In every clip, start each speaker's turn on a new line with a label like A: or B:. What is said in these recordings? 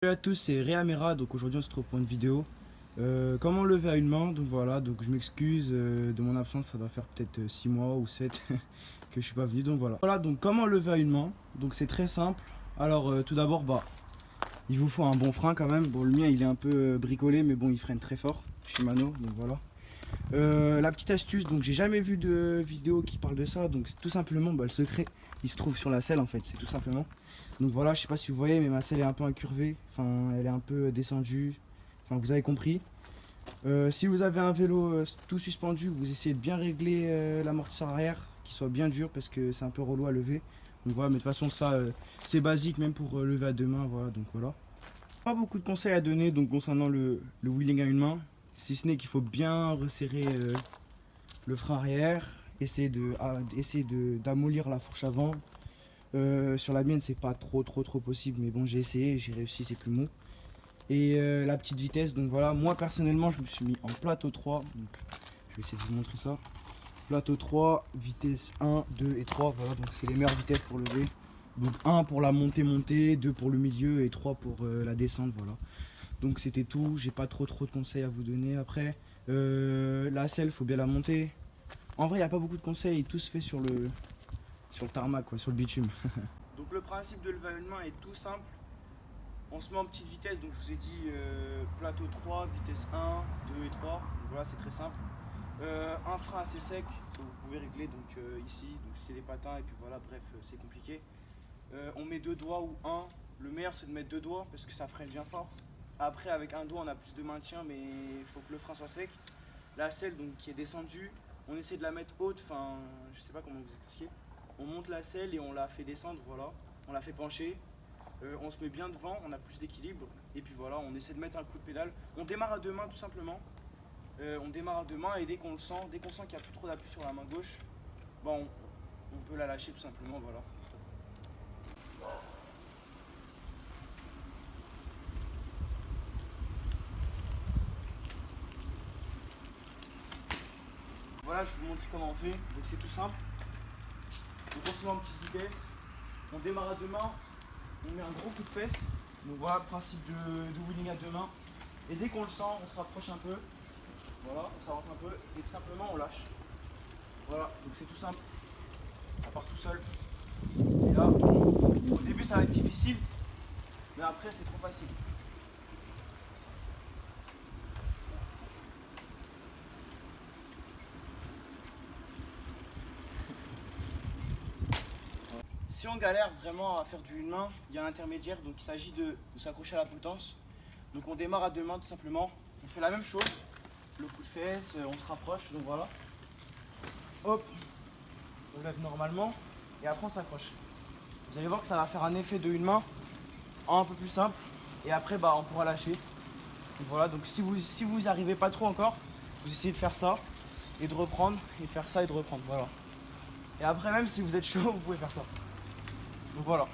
A: Salut à tous, c'est Réamera. Donc aujourd'hui on se retrouve pour une vidéo. Comment lever à une main. Donc voilà, donc je m'excuse de mon absence, ça doit faire peut-être 6 mois ou 7 que je suis pas venu. Donc voilà, donc comment lever à une main. Donc c'est très simple. Alors tout d'abord, il vous faut un bon frein quand même. Bon, le mien il est un peu bricolé, mais bon, il freine très fort, Shimano. Donc voilà. La petite astuce, donc j'ai jamais vu de vidéo qui parle de ça. Donc tout simplement, le secret il se trouve sur la selle en fait, c'est tout simplement. Donc voilà, je sais pas si vous voyez, mais ma selle est un peu incurvée, enfin elle est un peu descendue, enfin vous avez compris. Si vous avez un vélo tout suspendu, vous essayez de bien régler l'amortisseur arrière, qu'il soit bien dur parce que c'est un peu relou à lever. Donc voilà, mais de toute façon ça c'est basique même pour lever à deux mains, voilà, donc voilà. Pas beaucoup de conseils à donner donc concernant le wheeling à une main, si ce n'est qu'il faut bien resserrer le frein arrière, essayer d'amollir la fourche avant. Sur la mienne c'est pas trop possible, mais bon j'ai essayé, j'ai réussi, c'est plus mou. Et la petite vitesse, donc voilà, moi personnellement je me suis mis en plateau 3, donc je vais essayer de vous montrer ça. Plateau 3, vitesse 1, 2 et 3, voilà, donc c'est les meilleures vitesses pour lever. Donc 1 pour la montée, 2 pour le milieu et 3 pour la descente, voilà. Donc c'était tout, j'ai pas trop de conseils à vous donner. Après la selle, faut bien la monter. En vrai il n'y a pas beaucoup de conseils, tout se fait sur le tarmac, quoi, sur le bitume. Donc le principe de lever à une main est tout simple. On se met en petite vitesse, donc je vous ai dit plateau 3, vitesse 1, 2 et 3. Donc voilà, c'est très simple. Un frein assez sec que vous pouvez régler donc ici, donc c'est des patins et puis voilà, bref, c'est compliqué. On met 2 doigts ou 1. Le meilleur c'est de mettre 2 doigts parce que ça freine bien fort. Après avec un doigt on a plus de maintien, mais il faut que le frein soit sec. La selle donc qui est descendue, on essaie de la mettre haute, enfin je sais pas comment vous expliquer. On monte la selle et on la fait descendre, voilà. On la fait pencher. On se met bien devant, on a plus d'équilibre. Et puis voilà, on essaie de mettre un coup de pédale. On démarre à deux mains tout simplement. On démarre à deux mains et dès qu'on sent qu'il n'y a plus trop d'appui sur la main gauche, on peut la lâcher tout simplement, voilà. Voilà, je vous montre comment on fait. Donc c'est tout simple. Donc on se met en petite vitesse, on démarre à deux mains, on met un gros coup de fesse. Donc voilà le principe de wheeling à deux mains. Et dès qu'on le sent, on se rapproche un peu. Voilà, on s'avance un peu et tout simplement on lâche. Voilà, donc c'est tout simple. Ça part tout seul. Et là, au début ça va être difficile, mais après c'est trop facile. Si on galère vraiment à faire du une main, il y a un intermédiaire, donc il s'agit de s'accrocher à la potence. Donc on démarre à deux mains tout simplement. On fait la même chose, le coup de fesse, on se rapproche, donc voilà. Hop, on lève normalement et après on s'accroche. Vous allez voir que ça va faire un effet de une main un peu plus simple et après on pourra lâcher. Donc voilà, donc si vous n'y arrivez pas trop encore, vous essayez de faire ça et de reprendre et faire ça et de reprendre, voilà. Et après même si vous êtes chaud, vous pouvez faire ça. Donc voilà.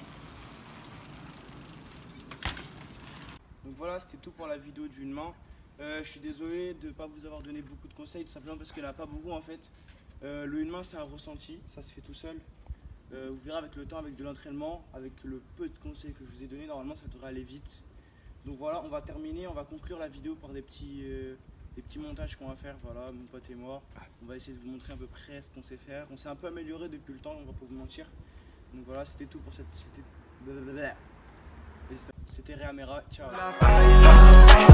A: Donc voilà, c'était tout pour la vidéo d'une main. Je suis désolé de ne pas vous avoir donné beaucoup de conseils, tout simplement parce qu'il n'y en a pas beaucoup en fait. Le une main c'est un ressenti, ça se fait tout seul. Vous verrez avec le temps, avec de l'entraînement, avec le peu de conseils que je vous ai donné, normalement ça devrait aller vite. Donc voilà, on va terminer, on va conclure la vidéo par des petits montages qu'on va faire, voilà, mon pote et moi. On va essayer de vous montrer à peu près ce qu'on sait faire. On s'est un peu amélioré depuis le temps, on va pas vous mentir. Donc voilà, c'était tout pour c'était Réamera, ciao.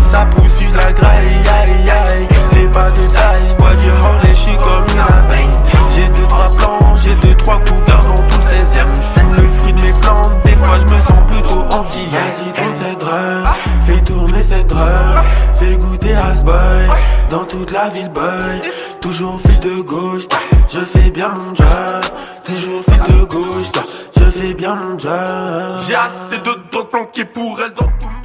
B: Ça pousse, je la graille, aïe aïe. Les pas de taille, bois du Harley, j'suis comme une abeille. J'ai 2-3 plans, j'ai 2-3 cougars dans tous ces airs. J'fume le fruit de mes plantes, des fois j'me sens plutôt anti. Vas-y, tourne cette drogue, fais tourner cette drogue. Fais goûter à ce boy, dans toute la ville boy. Toujours fil de gauche, je fais bien mon job. Toujours fil de gauche, je fais bien mon job. J'ai assez de drogue planquée pour elle dans tout le